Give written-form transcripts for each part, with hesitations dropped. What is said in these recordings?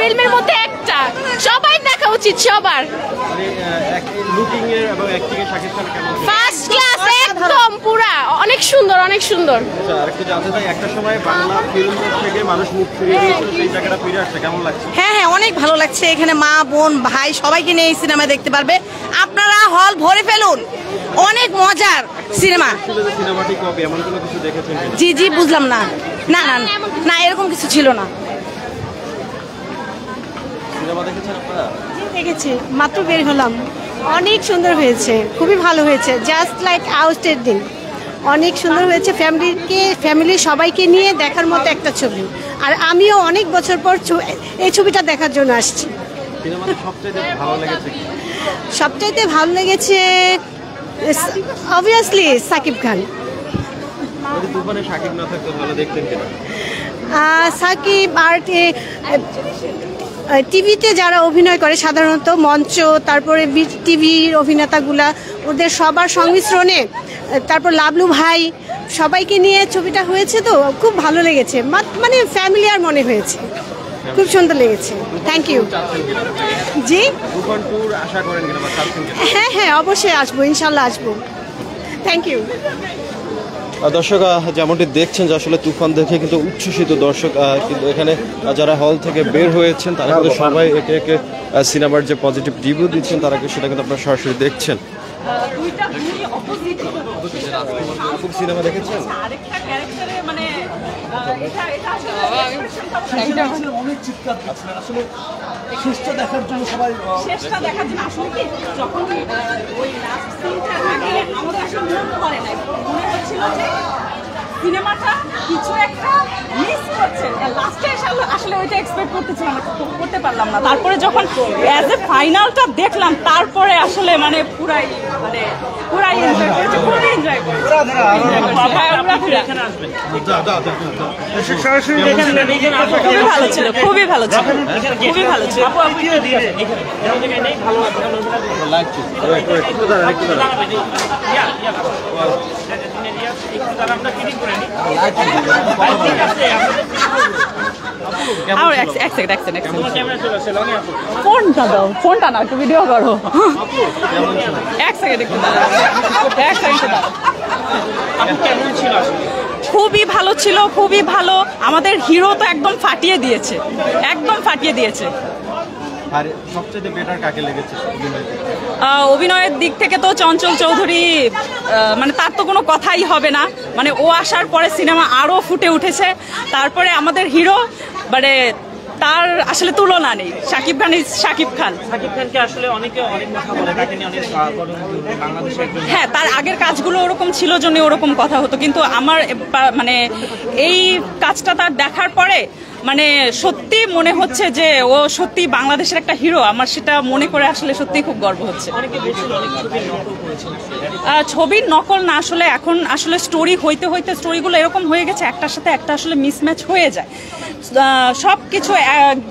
ফিল্মের মধ্যে একটা, সবাই দেখা উচিত সবার। ফার্স্ট ক্লাস একদম পুরা, অনেক সুন্দর অনেক সুন্দর। হ্যাঁ হ্যাঁ, অনেক ভালো লাগছে। এখানে মা বোন ভাই সবাইকে নিয়ে এই সিনেমা দেখতে পারবে। আপনারা হল ভরে ফেলুন, অনেক মজার সিনেমা। জি জি, বুঝলাম না। না না না, এরকম কিছু ছিল না। দেখেছি, মাত্র বের হলাম। অনেক সুন্দর হয়েছে, খুবই ভালো হয়েছে, জাস্ট লাইক আউটস্ট্যান্ডিং। অনেক সুন্দর হয়েছে, ফ্যামিলি সবাইকে নিয়ে দেখার মতো একটা ছবি। আর আমিও অনেক বছর পর এই ছবিটা দেখার জন্য আসছি। সবচাইতে ভালো লেগেছে অবভিয়াসলি সাকিব খান। সাকিব আর টিভিতে যারা অভিনয় করে সাধারণত মঞ্চ, তারপরে টিভির অভিনেতাগুলা, ওদের সবার সংমিশ্রণে, তারপর লাবলু ভাই, সবাইকে নিয়ে ছবিটা হয়েছে, তো খুব ভালো লেগেছে। মানে ফ্যামিলিয়ার মনে হয়েছে, খুব সুন্দর লেগেছে। Thank you. জি হ্যাঁ হ্যাঁ, অবশ্যই আসবো, ইনশাল্লাহ আসবো। Thank you. দর্শক যেমনটি দেখছেন যে আসলে তুফান দেখে কিন্তু উচ্ছ্বসিত দর্শক, কিন্তু এখানে যারা হল থেকে বের হয়েছেন তারা কিন্তু সবাই একে একে সিনেমার যে পজিটিভ রিভিউ দিচ্ছেন, তারা সেটা কিন্তু আপনারা সরাসরি দেখছেন। সিনেমা দেখেছেন? দেখার জন্য সবাই সিনেমাটা কিছু একটা মিস করছে, লাস্টে আসলে ওইটা এক্সপেক্ট করতে পারলাম না। তারপরে যখন অ্যাজ এ ফাইনালটা দেখলাম, তারপরে আসলে মানে পুরাই এনজয় করেছি, খুবই এনজয় করেছি। খুবই ভালো ছিল, খুবই ভালো ছিল, খুবই ভালো ছিল। ফোনটা দাও, ফোনটা না, একটু ভিডিও করো। এক সেকেন্ড, একটু এক সেকেন্ড। খুবই ভালো ছিল, খুবই ভালো। আমাদের হিরো তো একদম ফাটিয়ে দিয়েছে, একদম ফাটিয়ে দিয়েছে। আর সবচেয়ে বেটার কাকে লেগেছে অভিনয়ের দিক থেকে? তো চঞ্চল চৌধুরী, মানে তার তো কোনো কথাই হবে না। মানে ও আসার পরে সিনেমা আরো ফুটে উঠেছে। তারপরে আমাদের হিরো, মানে তার আসলে তুলনা নেই। শাকিব খানকে আসলে অনেকে অনেক কথা বলে, তাকে নিয়ে অনেক বাংলাদেশের, হ্যাঁ তার আগের কাজগুলো ওরকম ছিল জন্য ওরকম কথা হতো, কিন্তু আমার মানে এই কাজটা তার দেখার পরে মানে সত্যি মনে হচ্ছে যে ও সত্যি বাংলাদেশের একটা হিরো। আমার সেটা মনে করে আসলে সত্যি খুব গর্ব হচ্ছে। ছবির নকল না, আসলে এখন আসলে স্টোরি হইতে হইতে স্টোরিগুলো এরকম হয়ে গেছে, একটার সাথে একটা আসলে মিসম্যাচ হয়ে যায়। সব কিছু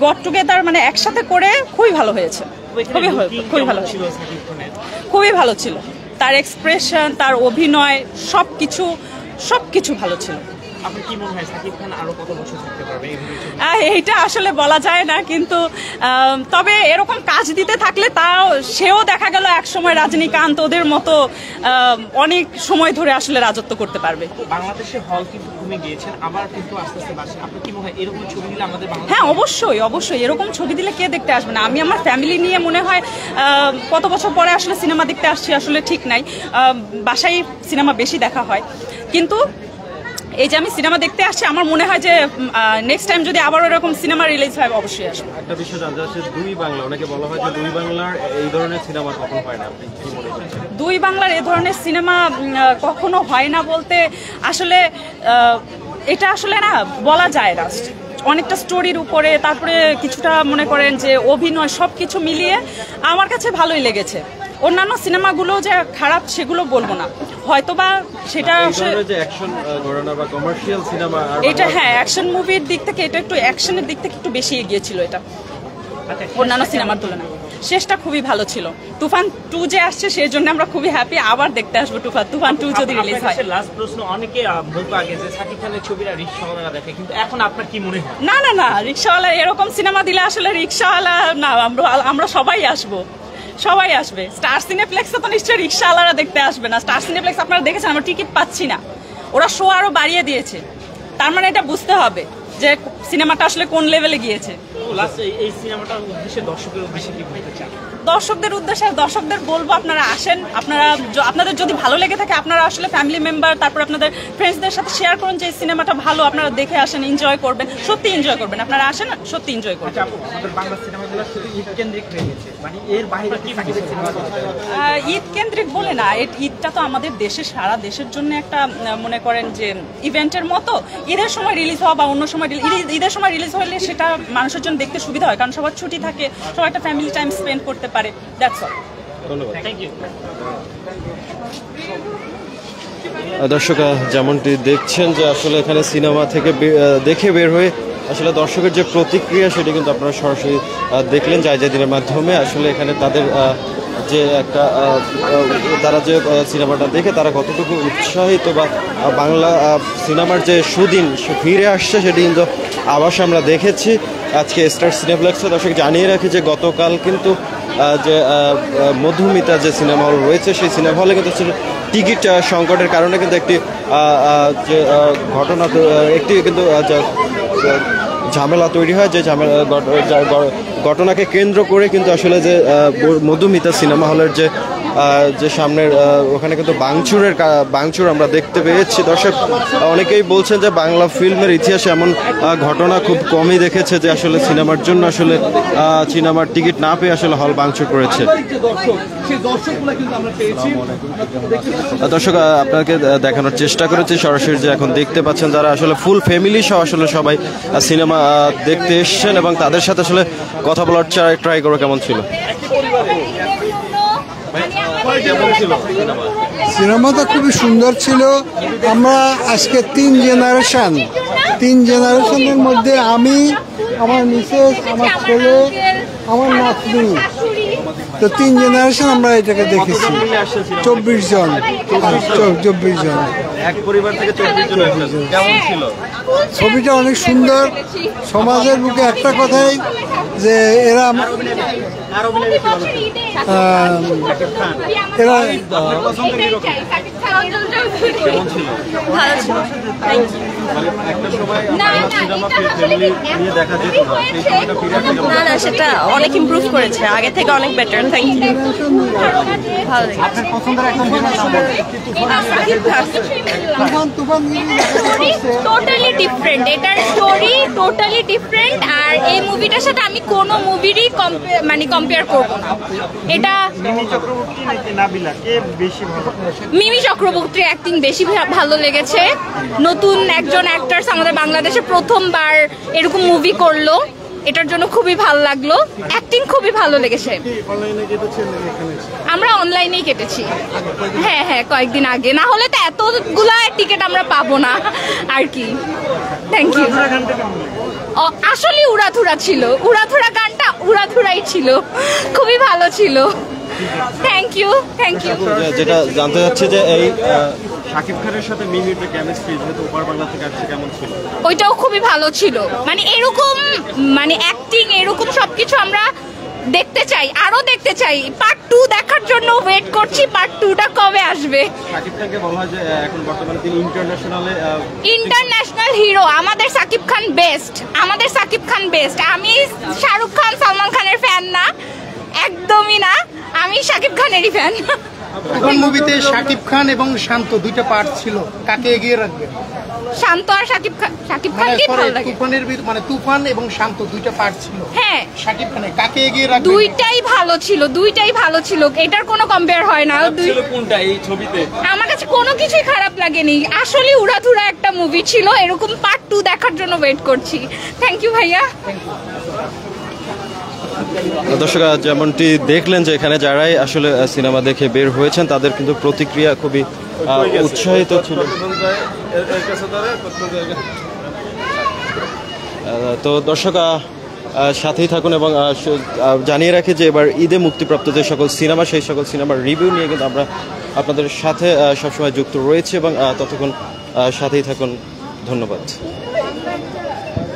গট টুগেদার মানে একসাথে করে খুবই ভালো হয়েছে, খুবই ভালো ছিল, খুবই ভালো ছিল। তার এক্সপ্রেশন, তার অভিনয়, সবকিছু ভালো ছিল। এইটা আসলে বলা যায় না, কিন্তু তবে এরকম কাজ দিতে থাকলে তাও সেও দেখা গেল এক সময় রজনীকান্ত ওদের মতো অনেক সময় ধরে আসলে রাজত্ব করতে পারবে। বাংলাদেশে হল কিন্তু কমে গিয়েছেন, আবার কিন্তু আস্তে আস্তে বাড়ছে। আপনি কি মনে হয় এরকম ছবি দিলে আমাদের? হ্যাঁ অবশ্যই এরকম ছবি দিলে কে দেখতে আসবে না? আমি আমার ফ্যামিলি নিয়ে মনে হয় কত বছর পরে আসলে সিনেমা দেখতে আসছি, আসলে ঠিক নাই। বাসায় সিনেমা বেশি দেখা হয়, কিন্তু এই যে আমি সিনেমা দেখতে আসছি, আমার মনে হয় যে নেক্সট টাইম যদি আবার এরকম সিনেমা রিলিজ হয় অবশ্যই আসবে। একটা বিষয় জানতে চাচ্ছি, দুই বাংলা, অনেকে বলা হয় যে দুই বাংলার এই ধরনের সিনেমা কখনো হয় না, আপনি কি মনে করছেন? দুই বাংলার এই ধরনের সিনেমা কখনো হয় না বলতে আসলে এটা আসলে না বলা যায় না। অনেকটা স্টোরির উপরে, তারপরে কিছুটা মনে করেন যে অভিনয়, সব কিছু মিলিয়ে আমার কাছে ভালোই লেগেছে। অন্যান্য সিনেমাগুলো যে খারাপ সেগুলো বলবো না, হয়তোবা সেটা এটা হ্যাঁ অ্যাকশন মুভির দিক থেকে এটা একটু অ্যাকশনের দিক থেকে একটু বেশি এগিয়ে ছিল এটা অন্যান্য সিনেমার তুলনায়। শেষটা খুবই ভালো ছিল। তুফান 2 যে আসছে সেই জন্য আমরা খুবই হ্যাপি, আবার দেখতে আসবো তুফান 2 যদি রিলিজ হয়। লাস্ট প্রশ্ন, অনেকে বলতো আগে যে সাকিব খানের ছবিটা রিকশাওয়ালারা দেখে, কিন্তু এখন আপনার কি মনে হয়? না না না, রিকশাওয়ালা এরকম সিনেমা দিলে আসলে রিকশাওয়ালা না, আমরা সবাই আসবো, সবাই আসবে। স্টার সিনেপ্লেক্সে তো নিশ্চয়ই রিকশাওয়ালারা দেখতে আসবে না। স্টার সিনেপ্লেক্স আপনারা দেখেছেন, আমরা টিকিট পাচ্ছি না, ওরা শো আরো বাড়িয়ে দিয়েছে। তার মানে এটা বুঝতে হবে যে সিনেমাটা আসলে কোন লেভেলে গিয়েছে। লাস্ট এই সিনেমাটার উদ্দেশ্যে, দর্শকের উদ্দেশ্যে কি বলতে চান? দর্শকদের বলবো আপনারা আসেন, আপনাদের যদি ভালো লেগে থাকে আপনারা আসলে ফ্যামিলি মেম্বার, তারপর আপনাদের ফ্রেন্ডসদের সাথে শেয়ার করুন যে এই সিনেমাটা ভালো, আপনারা দেখে আসেন, এনজয় করবেন, সত্যি এনজয় করবেন। আপনারা আসেন, সত্যি এনজয় করবেন। আমাদের বাংলা সিনেমাগুলো শুধু ঈদ কেন্দ্রিক হয়ে গেছে, মানে এর বাইরে কি সিনেমা? ঈদ কেন্দ্রিক বলে না, ঈদটা তো আমাদের দেশে, সারা দেশের জন্য একটা মনে করেন যে ইভেন্টের মতো। ঈদের সময় রিলিজ হওয়া বা অন্য সময় ঈদের সময় রিলিজ হলে সেটা মানুষের জন্য দেখতে সুবিধা হয়, কারণ সবার ছুটি থাকে, সবাই একটা ফ্যামিলি টাইম স্পেন্ড করতে পারে। That's all. ধন্যবাদ। Thank you. দর্শক যেমনটি দেখছেন যে আসলে এখানে সিনেমা থেকে দেখে বের হয়ে আসলে দর্শকের যে প্রতিক্রিয়া সেটি কিন্তু আপনারা সরাসরি দেখলেন দিনের মাধ্যমে। আসলে এখানে তাদের যে একটা তারা যে সিনেমাটা দেখে তারা কতটুকু উৎসাহিত বা বাংলা সিনেমার যে সুদিন ফিরে আসছে সেটি কিন্তু আবাস আমরা দেখেছি আজকে স্টার সিনেপ্লেক্সে। দর্শক জানিয়ে রাখি যে গতকাল কিন্তু যে মধুমিতা যে সিনেমা হল রয়েছে সেই সিনেমা হলে কিন্তু টিকিট সংকটের কারণে কিন্তু একটি যে ঘটনা একটি কিন্তু ঝামেলা তৈরি হয়, যে ঝামেলা ঘটনাকে কেন্দ্র করে কিন্তু আসলে যে মধুমিতা সিনেমা হলের যে সামনের ওখানে কিন্তু ভাঙচুর আমরা দেখতে পেয়েছি। দর্শক অনেকেই বলছেন যে বাংলা ফিল্মের ইতিহাসে এমন ঘটনা খুব কমই দেখেছে যে আসলে সিনেমার জন্য আসলে সিনেমার টিকিট না পেয়ে আসলে হল ভাঙচুর করেছে। দর্শক আপনাকে দেখানোর চেষ্টা করেছি সরাসরি, যে এখন দেখতে পাচ্ছেন যারা আসলে ফুল ফ্যামিলি সহ আসলে সবাই সিনেমা দেখতে এসছেন এবং তাদের সাথে আসলে কথা বলার ট্রাই করো কেমন ছিল সিনেমাটা। খুবই সুন্দর ছিল। আমরা আজকে তিন জেনারেশনের মধ্যে আমি, আমার মিসেস, আমার ছেলে, আমার নাতনি, তো 3 জেনারেশন আমরা এটাকে দেখেছি। 24 জন এক পরিবার থেকে 24 জন এসেছেন। কেমন ছিল ছবিটা? অনেক সুন্দর। সমাজের বুকে একটা কথাই যে এরা না, সেটা অনেক ইমপ্রুভ করেছে, আগে থেকে অনেক বেটার। Thank you. ভালো লেগেছে। টোটালি ডিফারেন্ট, এটার স্টোরি টোটালি ডিফারেন্ট। আর এই মুভিটার সাথে আমি কোনো মুভিরই কম্পেয়ার করবো না। এটা মিমি চক্রবর্তীর অ্যাক্টিং বেশি ভালো লেগেছে। নতুন একজন অ্যাক্টরস আমাদের বাংলাদেশে প্রথমবার এরকম মুভি করলো, এটার জন্য খুবই ভালো লাগলো। অ্যাক্টিং খুবই ভালো লেগেছে। আমরা অনলাইনেই কেটেছি। হ্যাঁ, কয়েকদিন আগে, না হলে তো এতগুলা টিকিট আমরা পাবো না আর কি। Thank you. আসলে উড়াধুরা ছিল, উড়াধুরা গানটা উড়াধুরাই ছিল, খুবই ভালো ছিল। Thank you. যেটা জানতে চাচ্ছি যে এই শাকিব খানের সাথে মিমির যে কেমিস্ট্রি, যেহেতু ওপার বাংলা থেকে আসছে, কেমন ছিল? ওইটাও খুবই ভালো ছিল। এরকম অ্যাক্টিং, এরকম সবকিছু আমরা দেখতে চাই, আরো দেখতে চাই। পার্ট 2 দেখার জন্য ওয়েট করছি। পার্ট 2টা কবে আসবে? শাকিব খানকে বলা হয় যে এখন বর্তমানে তিনি ইন্টারন্যাশনাল হিরো। আমাদের শাকিব খান বেস্ট, আমি শাহরুখ খান, সালমান খানের ফ্যান না, একদমই না। আমি শাকিব খানেরই ফ্যান। তুফান মুভিতে শাকিব খান এবং শান্ত দুইটা পার্ট ছিল, কাকে এগিয়ে রাখবেন? শান্ত আর শাকিব খানকে ভালো লাগে। তুফানের তুফান এবং শান্ত দুইটা পার্ট ছিল। হ্যাঁ, শাকিব খানের কাকে এগিয়ে রাখবেন? দুইটাই ভালো ছিল, এটার কোনো কম্পেয়ার হয় না। কোনটা এই ছবিতে? আমার কাছে কোনো কিছুই খারাপ লাগেনি। আসলে উড়াধুরা একটা মুভি ছিল। এরকম পার্ট 2 দেখার জন্য ওয়েট করছি। থ্যাংক ইউ ভাইয়া। দর্শক যেমনটি দেখলেন যে এখানে যারাই আসলে সিনেমা দেখে বের হয়েছেন তাদের কিন্তু প্রতিক্রিয়া খুবই উৎসাহিত ছিল। তো দর্শক সাথেই থাকুন এবং জানিয়ে রাখি যে এবার ঈদে মুক্তিপ্রাপ্ত যে সকল সিনেমা সেই সকল সিনেমার রিভিউ নিয়ে কিন্তু আমরা আপনাদের সাথে সবসময় যুক্ত রয়েছি এবং ততক্ষণ সাথেই থাকুন। ধন্যবাদ।